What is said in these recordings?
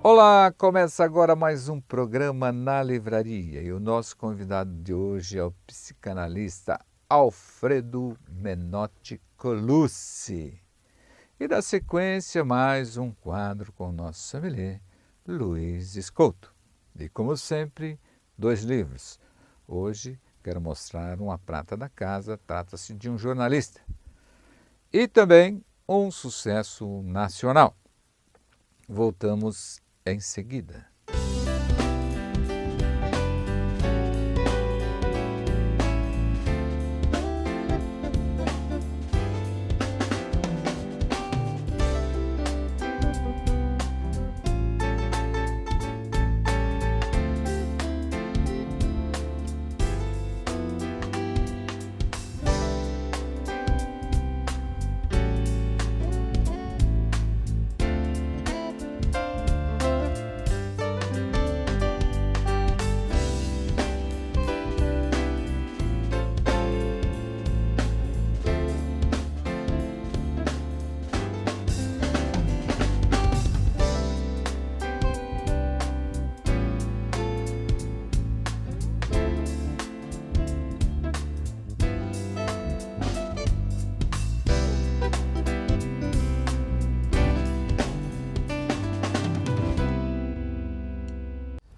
Olá, começa agora mais um programa na livraria e o nosso convidado de hoje é o psicanalista Alfredo Menotti Colucci. E da sequência mais um quadro com o nosso sommelier Luiz Escolto. E como sempre, 2 livros. Hoje quero mostrar uma prata da casa, trata-se de um jornalista. E também um sucesso nacional. Voltamos em seguida.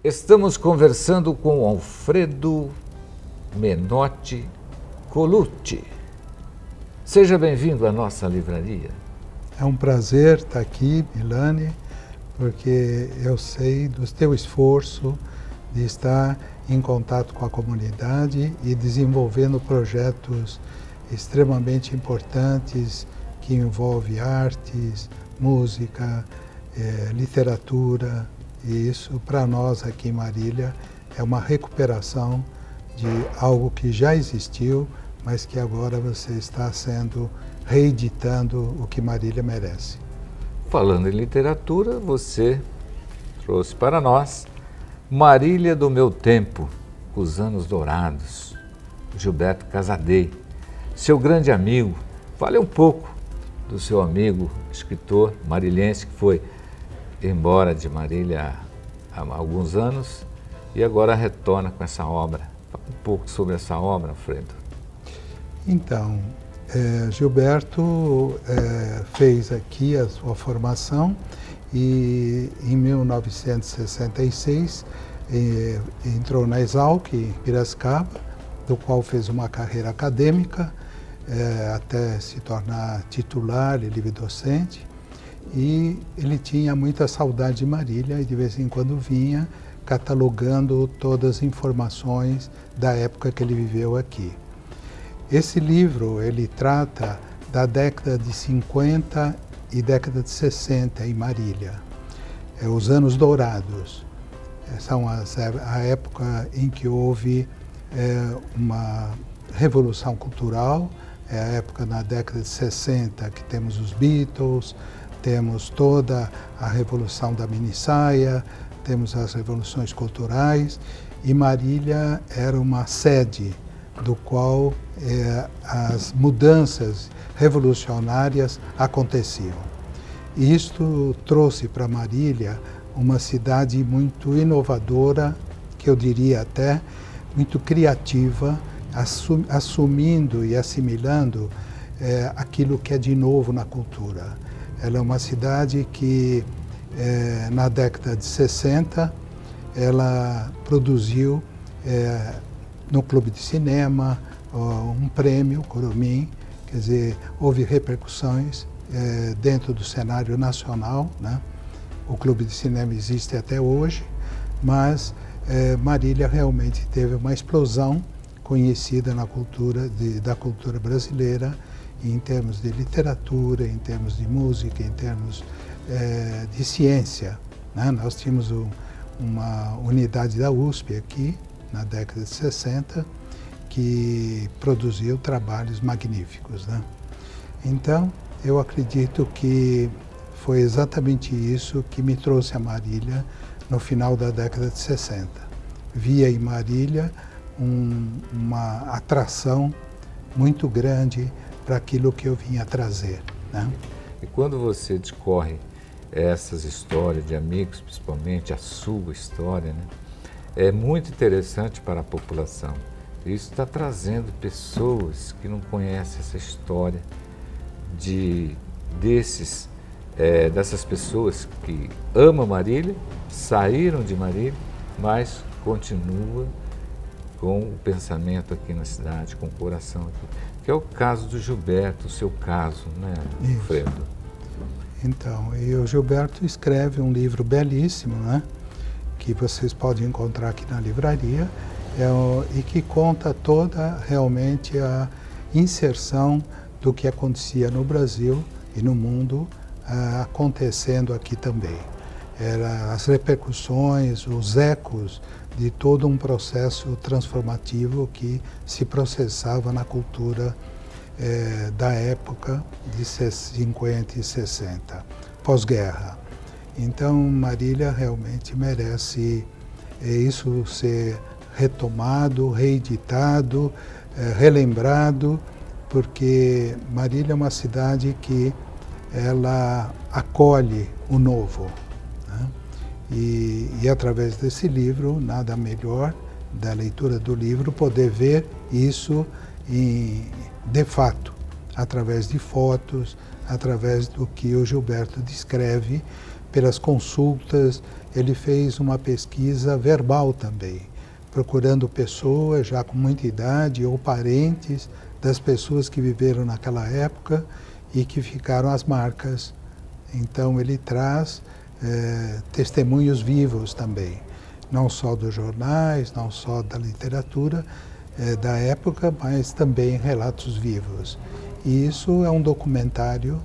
Estamos conversando com Alfredo Menotti Colucci. Seja bem-vindo à nossa livraria. É um prazer estar aqui, Milani, porque eu sei do teu esforço de estar em contato com a comunidade e desenvolvendo projetos extremamente importantes que envolvem artes, música, literatura. E isso, para nós aqui em Marília, é uma recuperação de algo que já existiu, mas que agora você está reeditando o que Marília merece. Falando em literatura, você trouxe para nós Marília do Meu Tempo, Os Anos Dourados, Gilberto Casadei, seu grande amigo. Fale um pouco do seu amigo, escritor marilhense, que foi embora de Marília há alguns anos e agora retorna com essa obra. Fala um pouco sobre essa obra, Alfredo. Então, Gilberto fez aqui a sua formação e em 1966 entrou na Exalc, em Piracicaba, do qual fez uma carreira acadêmica até se tornar titular e livre-docente. E ele tinha muita saudade de Marília e de vez em quando vinha catalogando todas as informações da época que ele viveu aqui. Esse livro, ele trata da década de 50 e década de 60 em Marília, os anos dourados. São a época em que houve uma revolução cultural, é a época na década de 60 que temos os Beatles, temos toda a revolução da minissaia, temos as revoluções culturais, e Marília era uma sede do qual as mudanças revolucionárias aconteciam. E isto trouxe para Marília uma cidade muito inovadora, que eu diria até muito criativa, assumindo e assimilando aquilo que é de novo na cultura. Ela é uma cidade que, na década de 60, ela produziu no Clube de Cinema um prêmio, Curumim, quer dizer, houve repercussões dentro do cenário nacional, né? O Clube de Cinema existe até hoje, mas Marília realmente teve uma explosão conhecida na cultura da cultura brasileira, em termos de literatura, em termos de música, em termos de ciência, né? Nós tínhamos uma unidade da USP aqui, na década de 60, que produziu trabalhos magníficos, né? Então, eu acredito que foi exatamente isso que me trouxe a Marília no final da década de 60. Via em Marília uma atração muito grande para aquilo que eu vinha trazer, né? E quando você discorre essas histórias de amigos, principalmente a sua história, né? É muito interessante para a população. Isso está trazendo pessoas que não conhecem essa história dessas pessoas que amam Marília, saíram de Marília, mas continuam com o pensamento aqui na cidade, com o coração aqui. Que é o caso do Gilberto, o seu caso, né, Alfredo? Então, e o Gilberto escreve um livro belíssimo, né, que vocês podem encontrar aqui na livraria, e que conta toda realmente a inserção do que acontecia no Brasil e no mundo, acontecendo aqui também. As repercussões, os ecos de todo um processo transformativo que se processava na cultura da época de 50 e 60, pós-guerra. Então, Marília realmente merece isso ser retomado, reeditado, relembrado, porque Marília é uma cidade que ela acolhe o novo, né? E através desse livro, nada melhor da leitura do livro, poder ver isso de fato, através de fotos, através do que o Gilberto descreve, pelas consultas. Ele fez uma pesquisa verbal também, procurando pessoas já com muita idade ou parentes das pessoas que viveram naquela época e que ficaram as marcas. Então ele traz testemunhos vivos também, não só dos jornais, não só da literatura da época, mas também relatos vivos. E isso é um documentário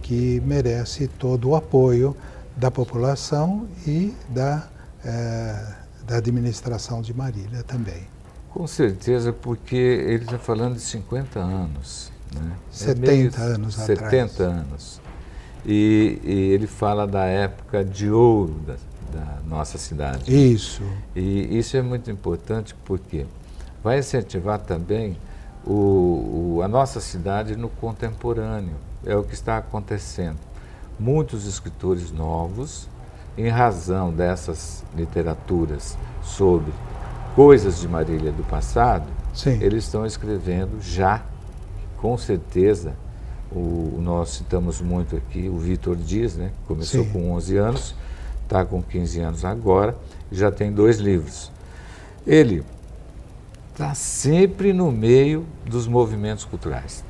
que merece todo o apoio da população e da administração de Marília também. Com certeza, porque ele está falando de 50 anos. Né? 70 anos atrás. 70 anos. E ele fala da época de ouro da nossa cidade. Isso. E isso é muito importante porque vai incentivar também a nossa cidade no contemporâneo. É o que está acontecendo. Muitos escritores novos, em razão dessas literaturas sobre coisas de Marília do passado, sim, eles estão escrevendo já, com certeza. Nós citamos muito aqui o Vitor Dias, né? Começou sim, com 11 anos, está com 15 anos agora, já tem 2 livros. Ele está sempre no meio dos movimentos culturais,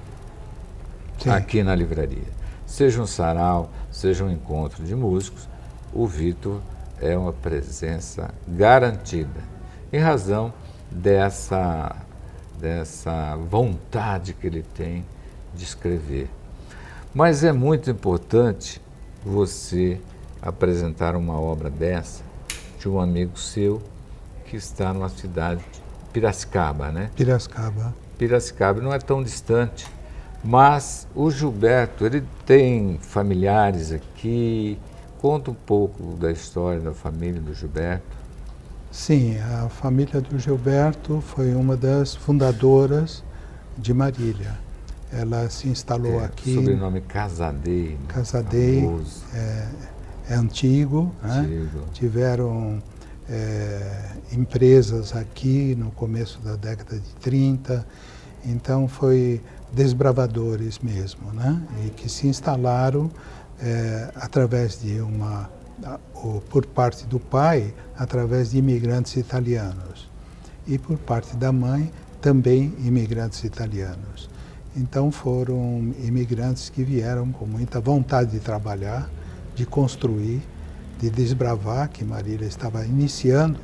sim, aqui na livraria. Seja um sarau, seja um encontro de músicos, o Vitor é uma presença garantida, em razão dessa vontade que ele tem de escrever. Mas é muito importante você apresentar uma obra dessa de um amigo seu que está numa cidade de Piracicaba, né? Piracicaba. Piracicaba não é tão distante, mas o Gilberto, ele tem familiares aqui. Conta um pouco da história da família do Gilberto. Sim, a família do Gilberto foi uma das fundadoras de Marília. Ela se instalou aqui. O sobrenome Casadei. Casadei é antigo, né? Tiveram empresas aqui no começo da década de 30, então foi desbravadores mesmo, né? E que se instalaram através de por parte do pai, através de imigrantes italianos, e por parte da mãe, também imigrantes italianos. Então foram imigrantes que vieram com muita vontade de trabalhar, de construir, de desbravar, que Marília estava iniciando,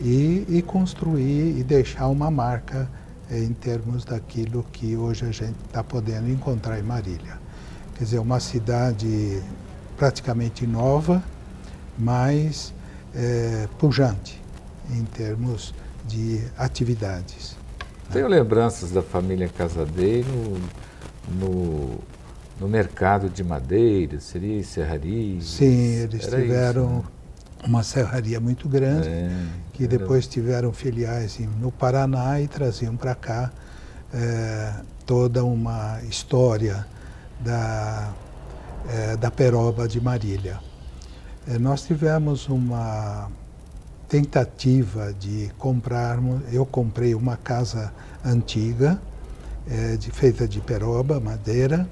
e construir e deixar uma marca em termos daquilo que hoje a gente está podendo encontrar em Marília. Quer dizer, uma cidade praticamente nova, mas pujante em termos de atividades. Tenho lembranças da família Casadei no mercado de madeira, seria serraria? Sim, eles tiveram uma serraria muito grande, que depois tiveram filiais no Paraná e traziam para cá toda uma história da peroba de Marília. Nós tivemos uma tentativa de comprarmos, eu comprei uma casa antiga, feita de peroba, madeira,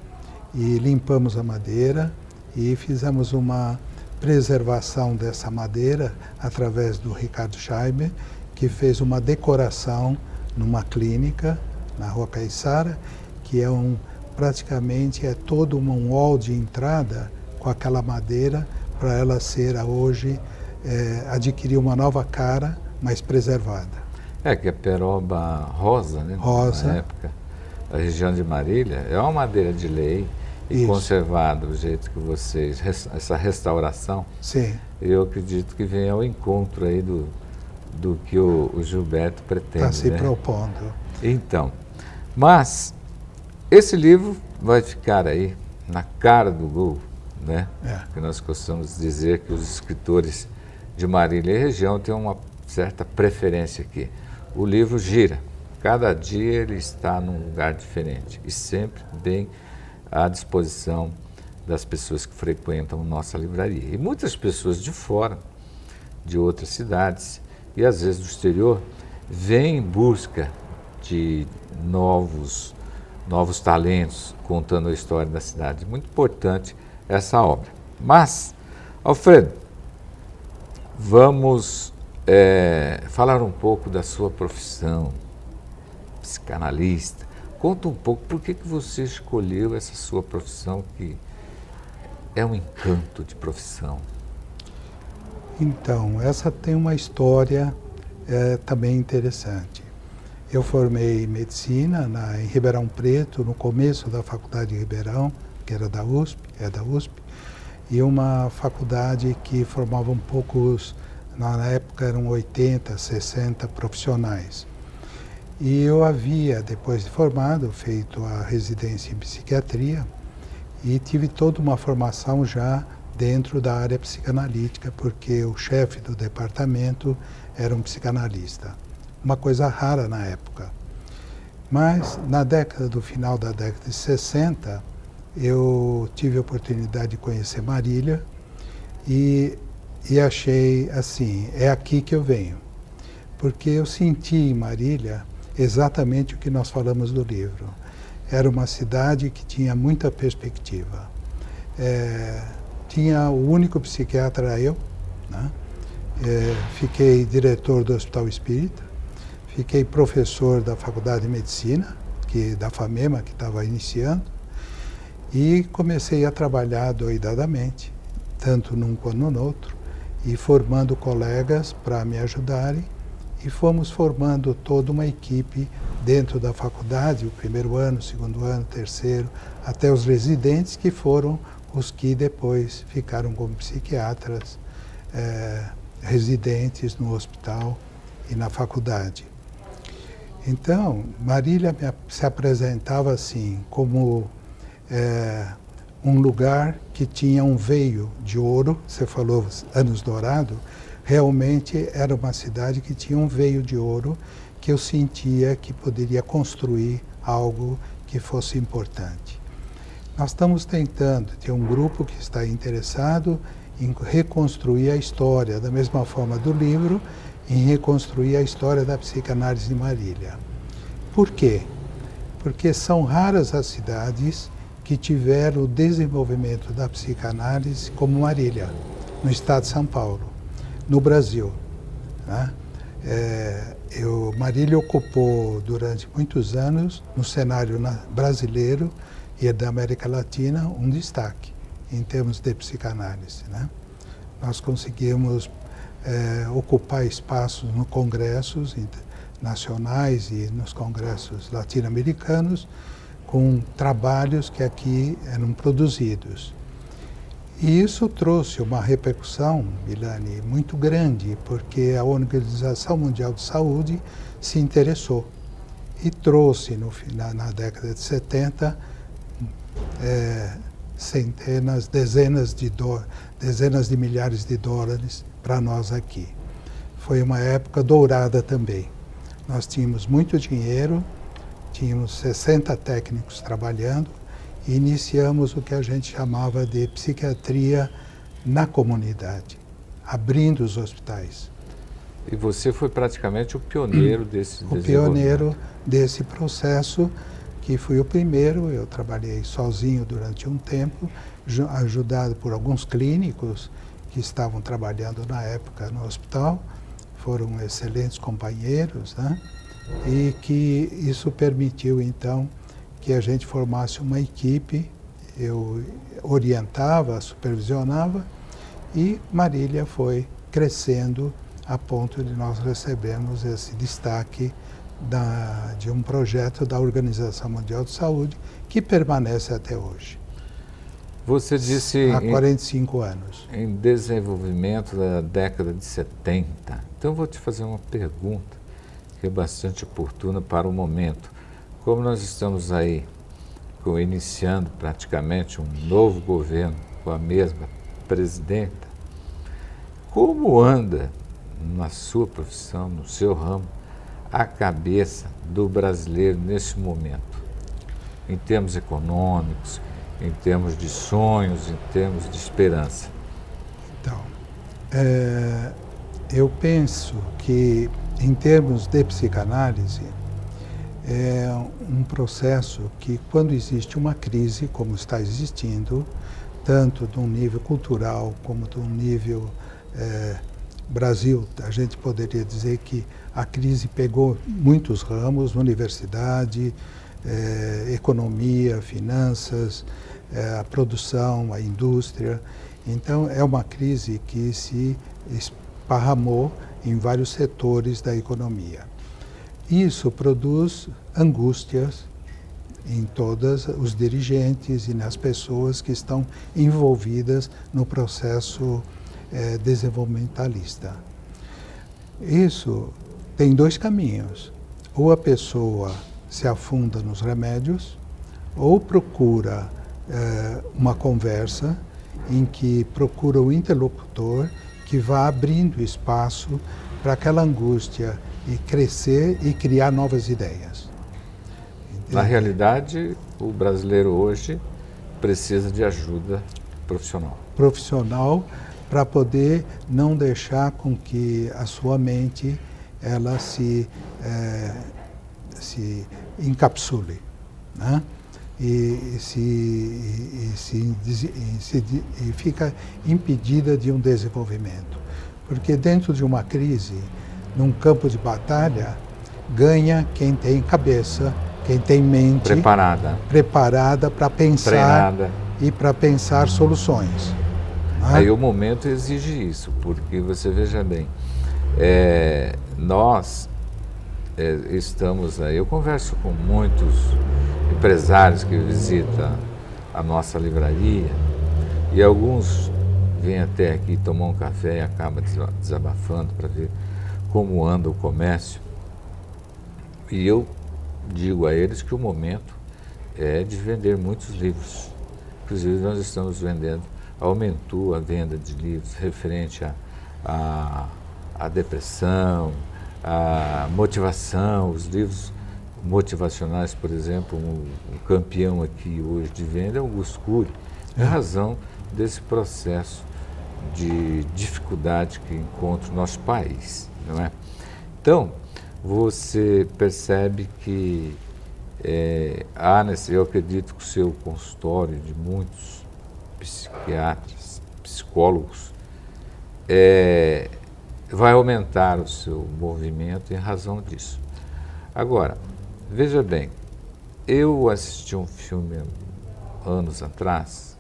e limpamos a madeira e fizemos uma preservação dessa madeira através do Ricardo Scheiber, que fez uma decoração numa clínica na Rua Caiçara, que é praticamente todo um hall de entrada com aquela madeira para ela ser hoje adquirir uma nova cara, mais preservada. Que a peroba rosa, né? Rosa. Na época, a região de Marília, é uma madeira de lei e Isso. conservada do jeito que vocês, essa restauração, Sim. eu acredito que vem ao encontro aí do que o Gilberto pretende. Está se né? propondo. Então, mas esse livro vai ficar aí na cara do gol, né? Que nós gostamos de dizer que os escritores de Marília e região têm uma certa preferência aqui. O livro gira, cada dia ele está num lugar diferente e sempre bem à disposição das pessoas que frequentam nossa livraria. E muitas pessoas de fora, de outras cidades e às vezes do exterior, vêm em busca de novos talentos contando a história da cidade. Muito importante essa obra. Mas, Alfredo, vamos falar um pouco da sua profissão, psicanalista. Conta um pouco por que você escolheu essa sua profissão, que é um encanto de profissão. Então, essa tem uma história também interessante. Eu formei medicina em Ribeirão Preto, no começo da faculdade de Ribeirão, que era da USP, e uma faculdade que formava na época eram 80, 60 profissionais. E eu havia, depois de formado, feito a residência em psiquiatria e tive toda uma formação já dentro da área psicanalítica, porque o chefe do departamento era um psicanalista. Uma coisa rara na época. Mas no final da década de 60, eu tive a oportunidade de conhecer Marília e achei assim, é aqui que eu venho. Porque eu senti em Marília exatamente o que nós falamos do livro. Era uma cidade que tinha muita perspectiva. Tinha o único psiquiatra, era eu, né? Fiquei diretor do Hospital Espírita, fiquei professor da Faculdade de Medicina, da FAMEMA, que estava iniciando, e comecei a trabalhar doidadamente, tanto num quanto no outro, e formando colegas para me ajudarem, e fomos formando toda uma equipe dentro da faculdade, o primeiro ano, segundo ano, terceiro, até os residentes, que foram os que depois ficaram como psiquiatras residentes no hospital e na faculdade. Então, Marília se apresentava assim, como um lugar que tinha um veio de ouro. Você falou Anos Dourado, realmente era uma cidade que tinha um veio de ouro, que eu sentia que poderia construir algo que fosse importante. Nós estamos tentando, tem um grupo que está interessado em reconstruir a história, da mesma forma do livro, em reconstruir a história da psicanálise de Marília. Por quê? Porque são raras as cidades que tiveram o desenvolvimento da psicanálise como Marília, no estado de São Paulo, no Brasil, né? Marília ocupou durante muitos anos, no cenário brasileiro e da América Latina, um destaque em termos de psicanálise, né? Nós conseguimos ocupar espaços nos congressos nacionais e nos congressos latino-americanos com trabalhos que aqui eram produzidos. E isso trouxe uma repercussão, Milani, muito grande, porque a Organização Mundial de Saúde se interessou e trouxe, na década de 70, dezenas de milhares de dólares para nós aqui. Foi uma época dourada também. Nós tínhamos muito dinheiro, tínhamos 60 técnicos trabalhando e iniciamos o que a gente chamava de psiquiatria na comunidade, abrindo os hospitais. E você foi praticamente o pioneiro desse desenvolvimento. O pioneiro desse processo, que fui o primeiro. Eu trabalhei sozinho durante um tempo, ajudado por alguns clínicos que estavam trabalhando na época no hospital, foram excelentes companheiros, né? E que isso permitiu, então, que a gente formasse uma equipe. Eu orientava, supervisionava, e Marília foi crescendo a ponto de nós recebermos esse destaque de um projeto da Organização Mundial de Saúde, que permanece até hoje. Você disse há 45 anos. Em desenvolvimento da década de 70. Então eu vou te fazer uma pergunta que é bastante oportuna para o momento. Como nós estamos aí iniciando praticamente um novo governo com a mesma presidenta, como anda na sua profissão, no seu ramo, a cabeça do brasileiro nesse momento? Em termos econômicos, em termos de sonhos, em termos de esperança. Então, eu penso que, em termos de psicanálise, é um processo que, quando existe uma crise, como está existindo, tanto de um nível cultural como de um nível Brasil, a gente poderia dizer que a crise pegou muitos ramos, universidade, economia, finanças, a produção, a indústria. Então, é uma crise que se esparramou em vários setores da economia. Isso produz angústias em todos os dirigentes e nas pessoas que estão envolvidas no processo desenvolvimentalista. Isso tem dois caminhos. Ou a pessoa se afunda nos remédios, ou procura uma conversa em que procura o interlocutor que vá abrindo espaço para aquela angústia e crescer e criar novas ideias. Na realidade, o brasileiro hoje precisa de ajuda profissional. Profissional, para poder não deixar com que a sua mente ela se encapsule, né? E fica impedida de um desenvolvimento. Porque dentro de uma crise, num campo de batalha, ganha quem tem cabeça, quem tem mente preparada para pensar, treinada, e para pensar soluções. Aí o momento exige isso, porque você veja bem, nós estamos aí, eu converso com muitos empresários que visitam a nossa livraria, e alguns vêm até aqui tomar um café e acabam desabafando para ver como anda o comércio. E eu digo a eles que o momento é de vender muitos livros. Inclusive nós estamos vendendo, aumentou a venda de livros referente à depressão, à motivação, os livros motivacionais, por exemplo, um campeão aqui hoje de venda é o Augusto Cury, em razão desse processo de dificuldade que encontra o nosso país, não é? Então, você percebe que eu acredito que o seu consultório de muitos psiquiatras, psicólogos, vai aumentar o seu movimento em razão disso. Agora, veja bem, eu assisti um filme anos atrás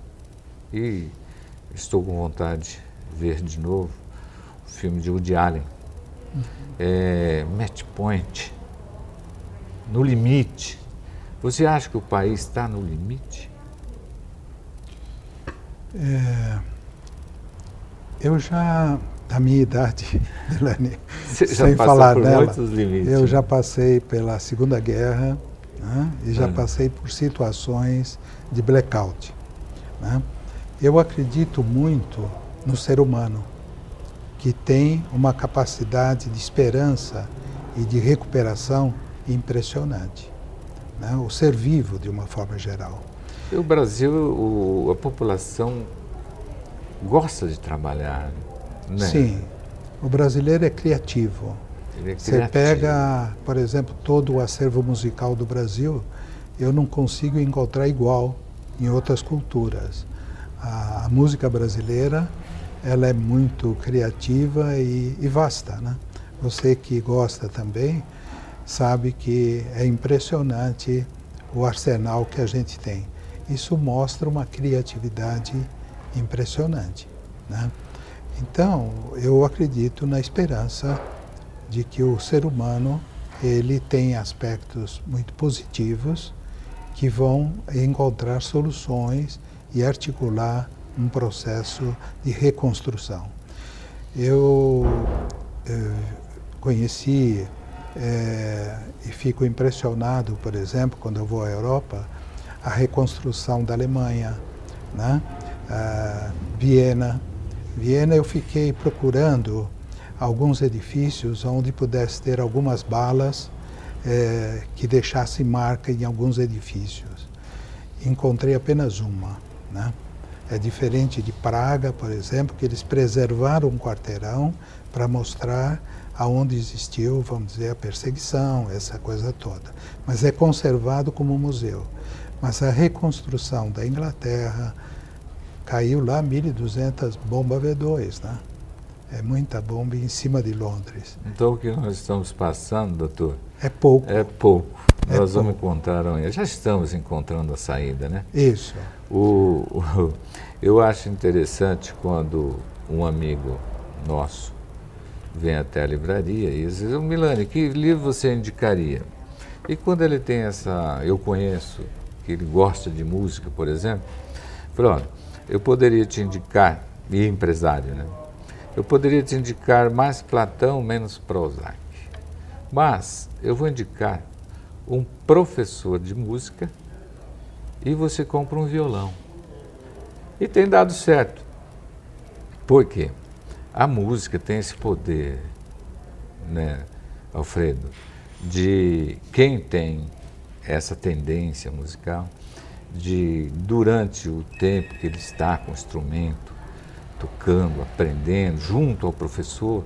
e estou com vontade de ver de novo o filme de Woody Allen, Match Point, No Limite. Você acha que o país está no limite? Eu já, da minha idade, Delaney, sem falar nela, limites, eu já passei pela Segunda Guerra, né, e já passei por situações de blackout, né? Eu acredito muito no ser humano, que tem uma capacidade de esperança e de recuperação impressionante, né? O ser vivo, de uma forma geral. O Brasil, a população gosta de trabalhar, né? Sim, o brasileiro é criativo. Ele é Você criativo. pega, por exemplo, todo o acervo musical do Brasil, eu não consigo encontrar igual em outras culturas. A música brasileira, ela é muito criativa e vasta, né? Você que gosta também, sabe que é impressionante o arsenal que a gente tem. Isso mostra uma criatividade impressionante, né? Então, eu acredito na esperança de que o ser humano ele tem aspectos muito positivos que vão encontrar soluções e articular um processo de reconstrução. Eu conheci e fico impressionado, por exemplo, quando eu vou à Europa, a reconstrução da Alemanha, né? Viena. Viena eu fiquei procurando alguns edifícios onde pudesse ter algumas balas que deixassem marca em alguns edifícios. Encontrei apenas uma, né? É diferente de Praga, por exemplo, que eles preservaram um quarteirão para mostrar aonde existiu, vamos dizer, a perseguição, essa coisa toda. Mas é conservado como museu. Mas a reconstrução da Inglaterra caiu lá 1.200 bombas V2, né? É muita bomba em cima de Londres. Então o que nós estamos passando, doutor, é pouco. É pouco. É Nós vamos pouco. encontrar, já estamos encontrando a saída, né? Isso. Eu acho interessante quando um amigo nosso vem até a livraria e diz, Milani, que livro você indicaria? E quando ele tem eu conheço, que ele gosta de música, por exemplo, falou, olha, eu poderia te indicar, e empresário, né? Eu poderia te indicar mais Platão, menos Prozac. Mas eu vou indicar um professor de música e você compra um violão. E tem dado certo. Por quê? A música tem esse poder, né, Alfredo, de quem tem essa tendência musical, de durante o tempo que ele está com o instrumento, tocando, aprendendo, junto ao professor,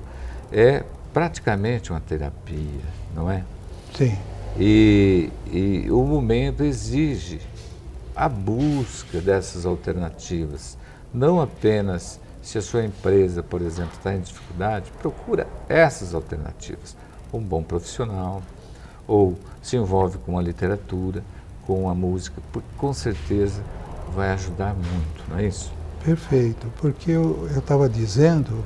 é praticamente uma terapia, não é? Sim. E o momento exige a busca dessas alternativas. Não apenas se a sua empresa, por exemplo, está em dificuldade, procura essas alternativas. Um bom profissional, ou se envolve com a literatura, com a música, porque com certeza vai ajudar muito, não é isso? Perfeito, porque eu estava dizendo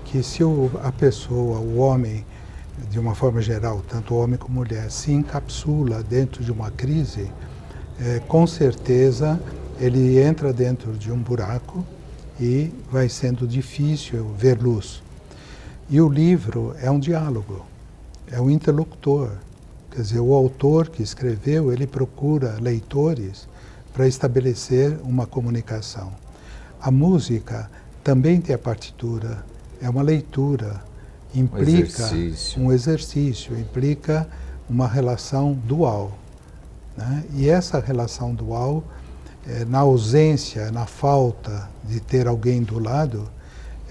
que se a pessoa, o homem, de uma forma geral, tanto homem como mulher, se encapsula dentro de uma crise, com certeza ele entra dentro de um buraco e vai sendo difícil ver luz. E o livro é um diálogo, é um interlocutor. Quer dizer, o autor que escreveu, ele procura leitores para estabelecer uma comunicação. A música também tem a partitura, é uma leitura, implica um exercício, implica uma relação dual, né? E essa relação dual, na ausência, na falta de ter alguém do lado,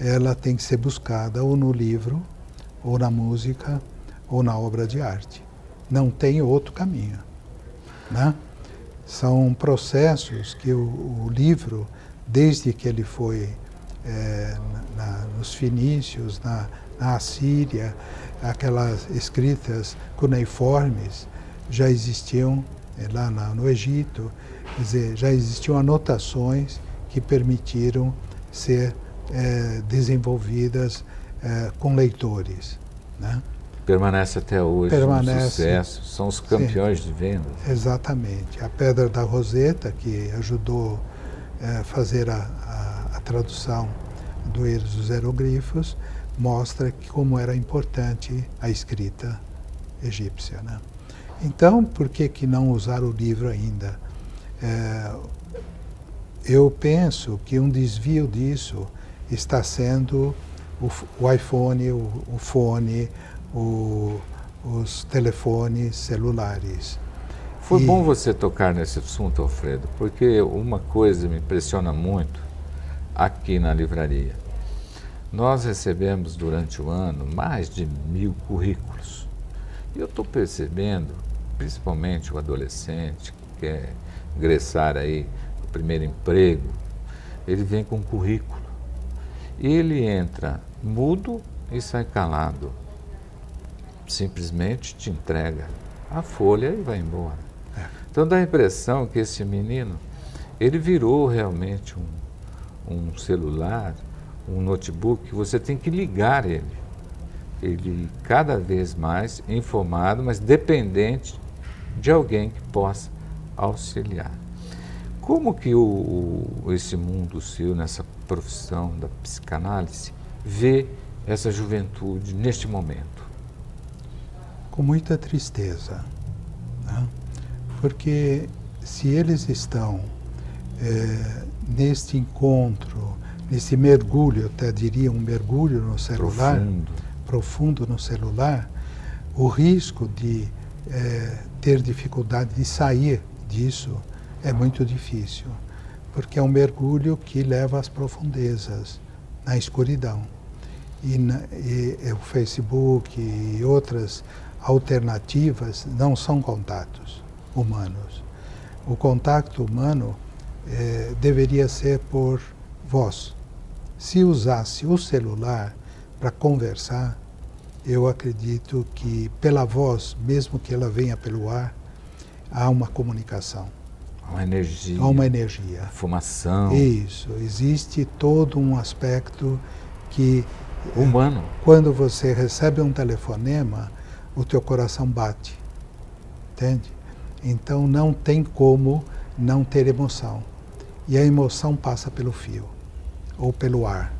ela tem que ser buscada ou no livro, ou na música, ou na obra de arte. Não tem outro caminho, né? São processos que o livro, desde que ele foi nos fenícios, na Assíria, aquelas escritas cuneiformes já existiam lá no Egito, quer dizer, já existiam anotações que permitiram ser desenvolvidas com leitores, né? Permanece até hoje, Permanece, um sucesso, são os campeões de vendas. Exatamente. A Pedra da Roseta, que ajudou a fazer a tradução dos hieroglifos, mostra como era importante a escrita egípcia, né? Então, por que não usar o livro ainda? Eu penso que um desvio disso está sendo o iPhone, o fone, os telefones celulares. Foi bom você tocar nesse assunto, Alfredo, porque uma coisa me impressiona muito aqui na livraria. Nós recebemos durante o ano mais de 1000 currículos. E eu estou percebendo, principalmente o adolescente que quer ingressar aí no primeiro emprego, ele vem com um currículo. E ele entra mudo e sai calado. Simplesmente te entrega a folha e vai embora. Então dá a impressão que esse menino, ele virou realmente um celular, um notebook, você tem que ligar ele. Ele cada vez mais informado, mas dependente de alguém que possa auxiliar. Como que esse mundo seu, nessa profissão da psicanálise, vê essa juventude neste momento? Com muita tristeza, né? Porque se eles estão neste encontro, nesse mergulho, eu até diria um mergulho no celular, profundo no celular, o risco de ter dificuldade de sair disso é muito difícil, porque é um mergulho que leva às profundezas, na escuridão. E o Facebook e outras alternativas não são contatos humanos. O contato humano deveria ser por voz. Se usasse o celular para conversar, eu acredito que pela voz, mesmo que ela venha pelo ar, há uma comunicação. Uma energia. Há uma energia. Fumação. Isso. Existe todo um aspecto que... humano. Quando você recebe um telefonema, o teu coração bate. Entende? Então não tem como não ter emoção. E a emoção passa pelo fio, ou pelo ar,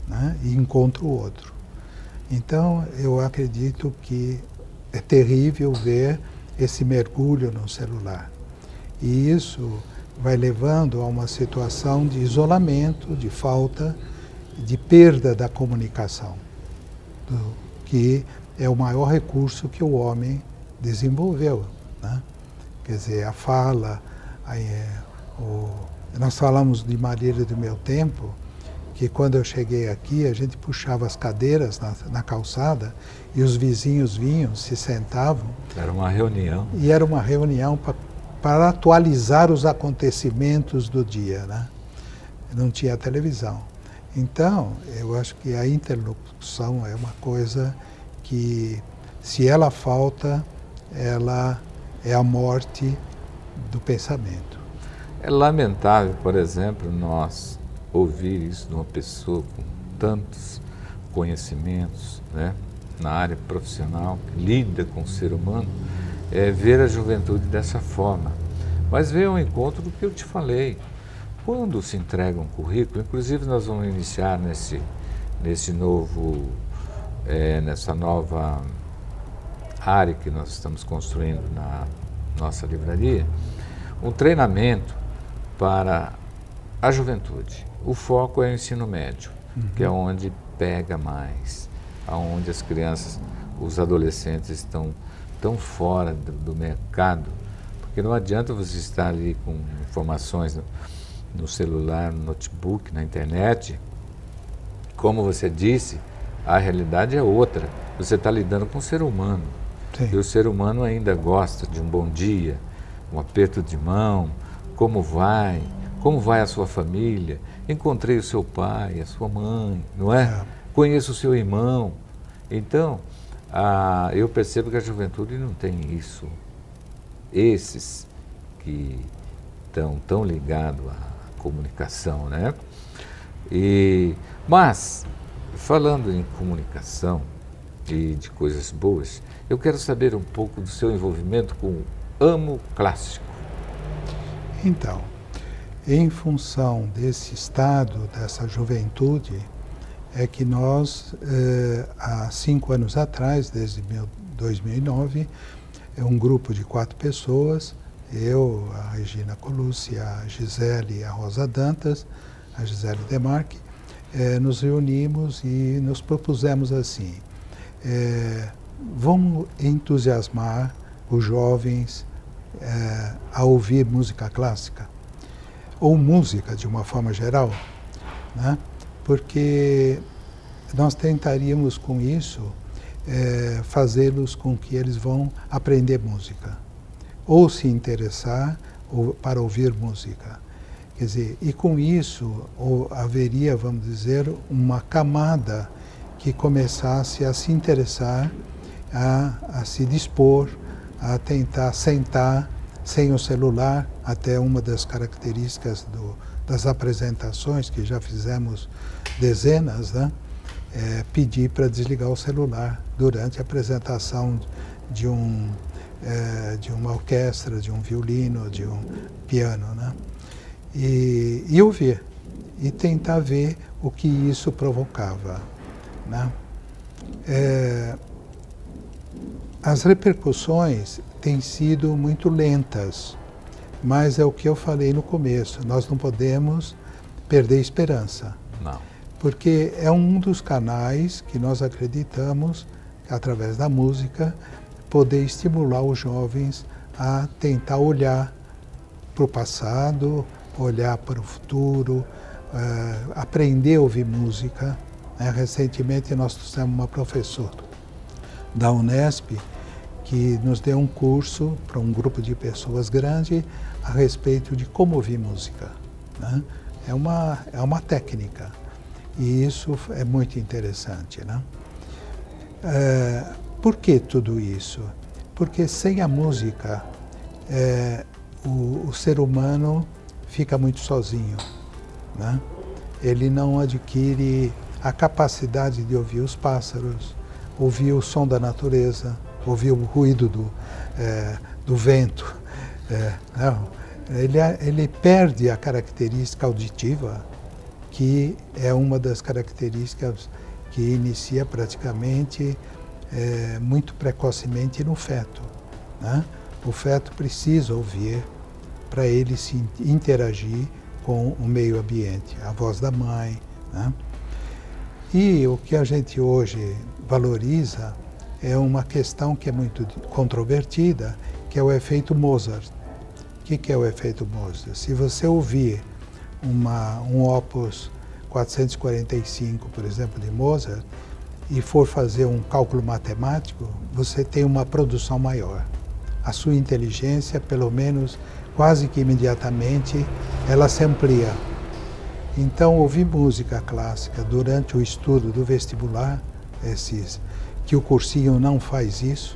né? E encontra o outro. Então eu acredito que é terrível ver esse mergulho no celular. E isso vai levando a uma situação de isolamento, de falta, de perda da comunicação, que é o maior recurso que o homem desenvolveu, né? Quer dizer, a fala, nós falamos de maneira do meu tempo, que quando eu cheguei aqui, a gente puxava as cadeiras na calçada e os vizinhos vinham, se sentavam. Era uma reunião. E era uma reunião para atualizar os acontecimentos do dia, né? Não tinha televisão. Então, eu acho que a interlocução é uma coisa que, se ela falta, ela é a morte do pensamento. É lamentável, por exemplo, nós ouvir isso de uma pessoa com tantos conhecimentos, né, na área profissional, que lida com o ser humano, ver a juventude dessa forma. Mas veio ao encontro do que eu te falei. Quando se entrega um currículo, inclusive nós vamos iniciar nessa nova área que nós estamos construindo na nossa livraria, um treinamento para a juventude. O foco é o ensino médio, que é onde pega mais, onde as crianças, os adolescentes estão tão fora do mercado, porque não adianta você estar ali com informações no celular, no notebook, na internet. Como você disse, a realidade é outra. Você está lidando com o ser humano. Sim. E o ser humano ainda gosta de um bom dia, um aperto de mão, como vai a sua família, encontrei o seu pai, a sua mãe, não é? Conheço o seu irmão. Então, eu percebo que a juventude não tem isso. Esses que estão tão ligados à comunicação, né? Mas, falando em comunicação e de coisas boas, eu quero saber um pouco do seu envolvimento com o Amo Clássico. Então, em função desse estado, dessa juventude, é que nós, há 5 anos atrás, desde 2009, um grupo de 4 pessoas, eu, a Regina Colucci, a Gisele e a Rosa Dantas, a Gisele Demarque, nos reunimos e nos propusemos assim, vamos entusiasmar os jovens a ouvir música clássica, ou música de uma forma geral, né? Porque nós tentaríamos com isso fazê-los com que eles vão aprender música, ou se interessar para ouvir música. Quer dizer, e com isso haveria, vamos dizer, uma camada que começasse a se interessar, a se dispor, a tentar sentar sem o celular, até uma das características das apresentações, que já fizemos dezenas, né? Pedir para desligar o celular durante a apresentação de uma orquestra, de um violino, de um piano, né? E ouvir, e tentar ver o que isso provocava, né? As repercussões têm sido muito lentas, mas é o que eu falei no começo, nós não podemos perder esperança. Não. Porque é um dos canais que nós acreditamos, através da música, poder estimular os jovens a tentar olhar para o passado, olhar para o futuro, aprender a ouvir música. Recentemente nós trouxemos uma professora da Unesp que nos deu um curso para um grupo de pessoas grande a respeito de como ouvir música, né? É uma técnica e isso é muito interessante, né? Por que tudo isso? Porque sem a música o ser humano fica muito sozinho, né? Ele não adquire a capacidade de ouvir os pássaros, ouvir o som da natureza, ouvir o ruído do vento. Não. Ele perde a característica auditiva, que é uma das características que inicia praticamente muito precocemente no feto, né? O feto precisa ouvir para ele se interagir com o meio ambiente, a voz da mãe, né? E o que a gente hoje valoriza é uma questão que é muito controvertida, que é o efeito Mozart. O que é o efeito Mozart? Se você ouvir um opus 445, por exemplo, de Mozart, e for fazer um cálculo matemático, você tem uma produção maior. A sua inteligência, pelo menos, quase que imediatamente, ela se amplia. Então, ouvir música clássica durante o estudo do vestibular, que o cursinho não faz isso,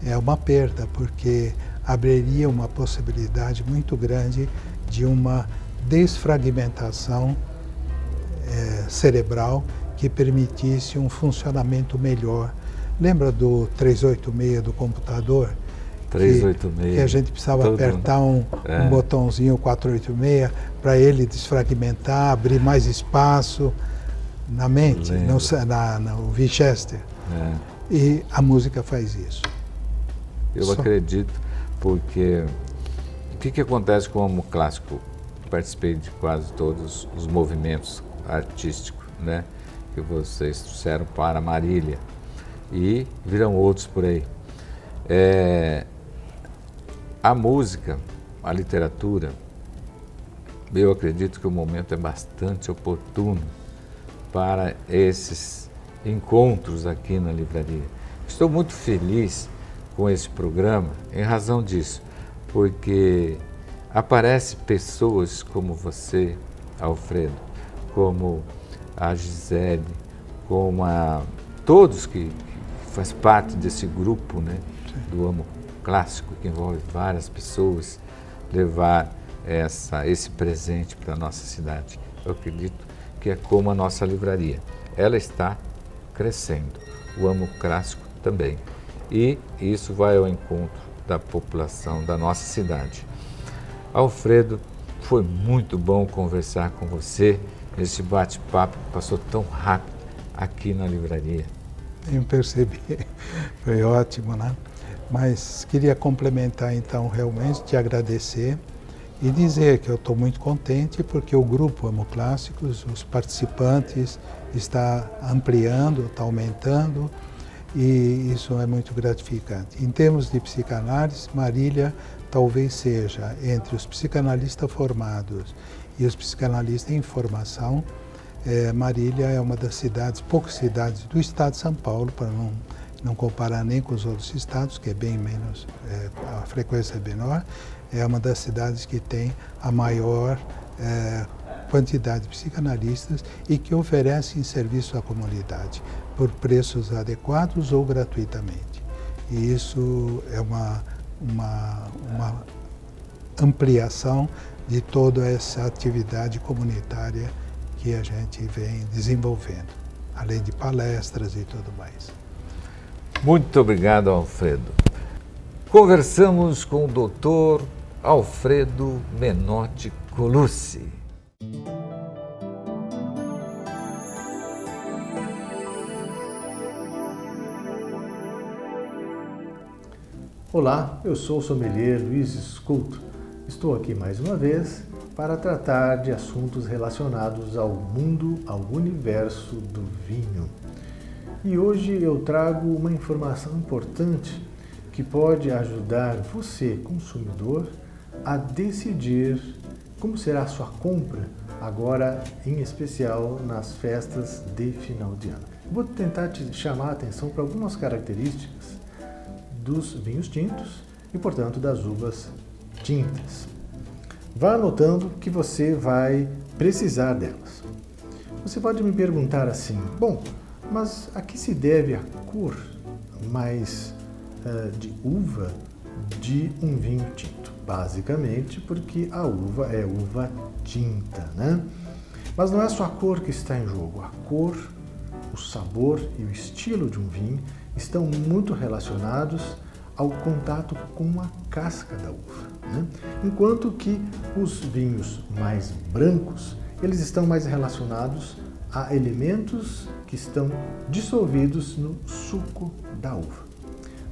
é uma perda, porque abriria uma possibilidade muito grande de uma desfragmentação cerebral que permitisse um funcionamento melhor. Lembra do 386 do computador? 386. Que a gente precisava apertar um botãozinho 486 para ele desfragmentar, abrir mais espaço na mente, no Winchester. E a música faz isso. Eu acredito, porque o que acontece com o amo clássico? Participei de quase todos os movimentos artísticos, né, que vocês trouxeram para Marília, e virão outros por aí. A música, a literatura, eu acredito que o momento é bastante oportuno para esses encontros aqui na livraria. Estou muito feliz com esse programa em razão disso, porque aparecem pessoas como você, Alfredo, como a Gisele, como todos que faz parte desse grupo, né, do Amo Clássico, que envolve várias pessoas, levar esse presente para a nossa cidade. Eu acredito que é como a nossa livraria. Ela está crescendo, o Amo Clássico também. E isso vai ao encontro da população da nossa cidade. Alfredo, foi muito bom conversar com você. Esse bate-papo passou tão rápido aqui na livraria. Eu percebi, foi ótimo, né? Mas queria complementar então realmente, te agradecer e dizer que eu estou muito contente porque o grupo Amo Clássicos, os participantes, está ampliando, está aumentando e isso é muito gratificante. Em termos de psicanálise, Marília talvez seja entre os psicanalistas formados e os psicanalistas em formação, Marília é uma das poucas cidades do estado de São Paulo, para não comparar nem com os outros estados, que é bem menos, a frequência é menor, é uma das cidades que tem a maior quantidade de psicanalistas e que oferecem serviço à comunidade por preços adequados ou gratuitamente. E isso é uma ampliação de toda essa atividade comunitária que a gente vem desenvolvendo, além de palestras e tudo mais. Muito obrigado, Alfredo. Conversamos com o Dr. Alfredo Menotti Colucci. Olá, eu sou o sommelier Luiz Sculto. Estou aqui mais uma vez para tratar de assuntos relacionados ao mundo, ao universo do vinho. E hoje eu trago uma informação importante que pode ajudar você, consumidor, a decidir como será a sua compra agora, em especial nas festas de final de ano. Vou tentar te chamar a atenção para algumas características dos vinhos tintos e, portanto, das uvas tintas. Vá anotando que você vai precisar delas. Você pode me perguntar assim, bom, mas a que se deve a cor mais de uva de um vinho tinto? Basicamente porque a uva é uva tinta, né? Mas não é só a cor que está em jogo. A cor, o sabor e o estilo de um vinho estão muito relacionados ao contato com a casca da uva, né? Enquanto que os vinhos mais brancos, eles estão mais relacionados a elementos que estão dissolvidos no suco da uva.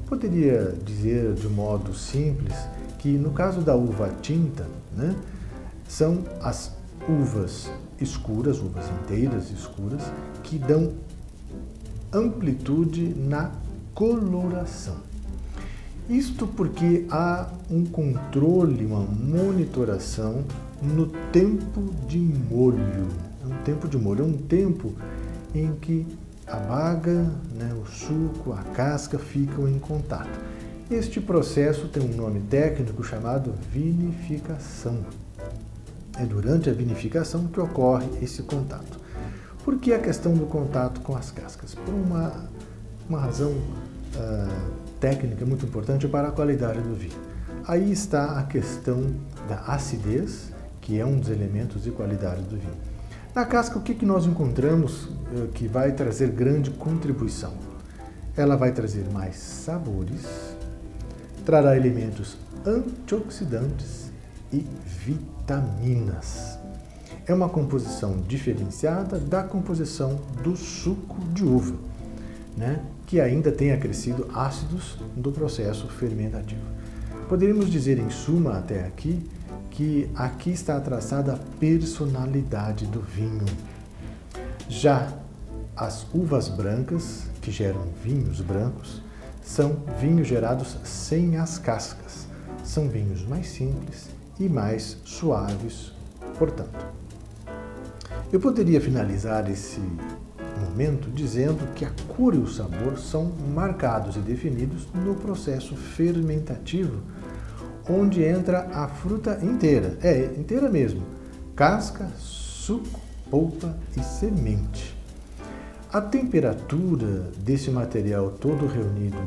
Poderia dizer de modo simples que no caso da uva tinta, né, são as uvas escuras, uvas inteiras escuras, que dão amplitude na coloração. Isto porque há um controle, uma monitoração no tempo de molho. Um tempo de molho é um tempo em que a baga, né, o suco, a casca ficam em contato. Este processo tem um nome técnico chamado vinificação. É durante a vinificação que ocorre esse contato. Por que a questão do contato com as cascas? Por uma razão técnica muito importante para a qualidade do vinho. Aí está a questão da acidez, que é um dos elementos de qualidade do vinho. Na casca, o que nós encontramos que vai trazer grande contribuição? Ela vai trazer mais sabores, trará elementos antioxidantes e vitaminas. É uma composição diferenciada da composição do suco de uva, né, que ainda tem acrescido ácidos do processo fermentativo. Poderíamos dizer, em suma, até aqui, que aqui está traçada a personalidade do vinho. Já as uvas brancas, que geram vinhos brancos, são vinhos gerados sem as cascas. São vinhos mais simples e mais suaves, portanto. Eu poderia finalizar esse momento dizendo que a cor e o sabor são marcados e definidos no processo fermentativo, onde entra a fruta inteira, inteira mesmo, casca, suco, polpa e semente. A temperatura desse material todo reunido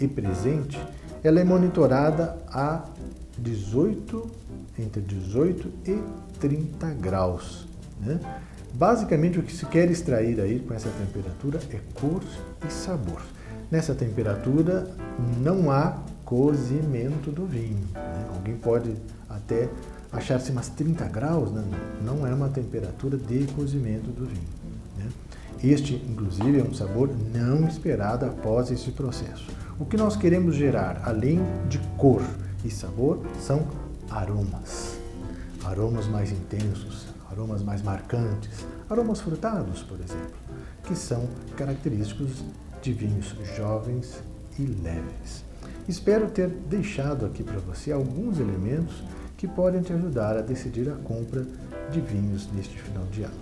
e presente, ela é monitorada a entre 18 e 30 graus, né? Basicamente, o que se quer extrair aí com essa temperatura é cor e sabor. Nessa temperatura não há cozimento do vinho, né? Alguém pode até achar-se umas 30 graus, né? Não é uma temperatura de cozimento do vinho, né? Este, inclusive, é um sabor não esperado após esse processo. O que nós queremos gerar, além de cor e sabor, são aromas. Aromas mais intensos, aromas mais marcantes, aromas frutados, por exemplo, que são característicos de vinhos jovens e leves. Espero ter deixado aqui para você alguns elementos que podem te ajudar a decidir a compra de vinhos neste final de ano.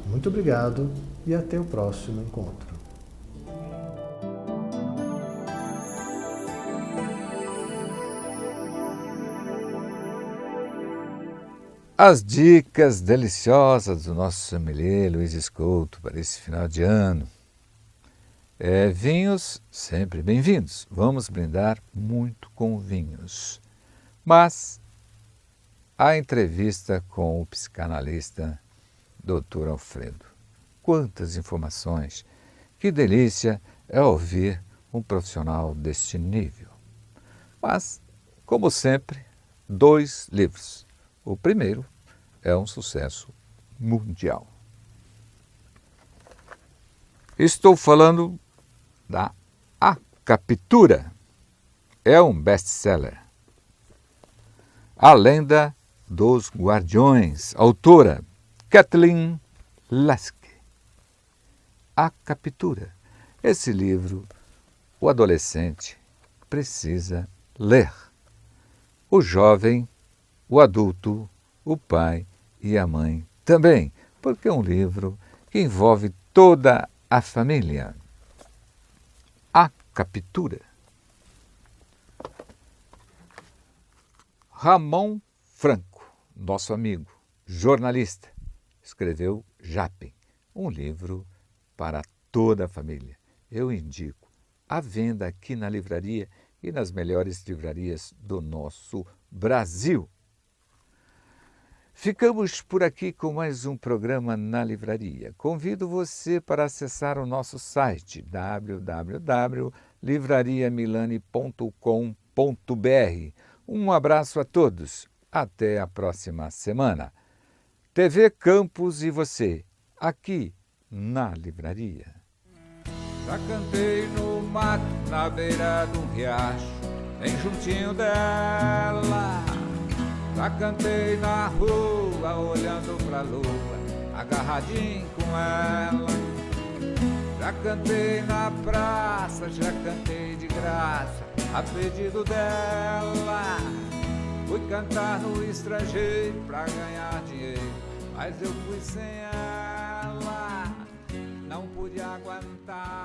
Muito obrigado e até o próximo encontro. As dicas deliciosas do nosso sommelier Luiz Escolto para esse final de ano. Vinhos sempre bem-vindos. Vamos brindar muito com vinhos. Mas a entrevista com o psicanalista Dr. Alfredo. Quantas informações! Que delícia é ouvir um profissional deste nível. Mas, como sempre, 2 livros. O primeiro é um sucesso mundial. Estou falando da A Captura. É um best-seller. A Lenda dos Guardiões. Autora Kathleen Lasky. A Captura. Esse livro o adolescente precisa ler. O jovem, o adulto, o pai e a mãe também, porque é um livro que envolve toda a família. A Captura. Ramon Franco, nosso amigo, jornalista, escreveu Japem, um livro para toda a família. Eu indico à venda aqui na livraria e nas melhores livrarias do nosso Brasil. Ficamos por aqui com mais um programa na livraria. Convido você para acessar o nosso site www.livrariamilani.com.br. Um abraço a todos. Até a próxima semana. TV Campos e você, aqui na livraria. Já cantei no mato, na beira de um riacho, bem juntinho dela. Já cantei na rua, olhando pra lua, agarradinho com ela. Já cantei na praça, já cantei de graça, a pedido dela. Fui cantar no estrangeiro pra ganhar dinheiro, mas eu fui sem ela, não pude aguentar.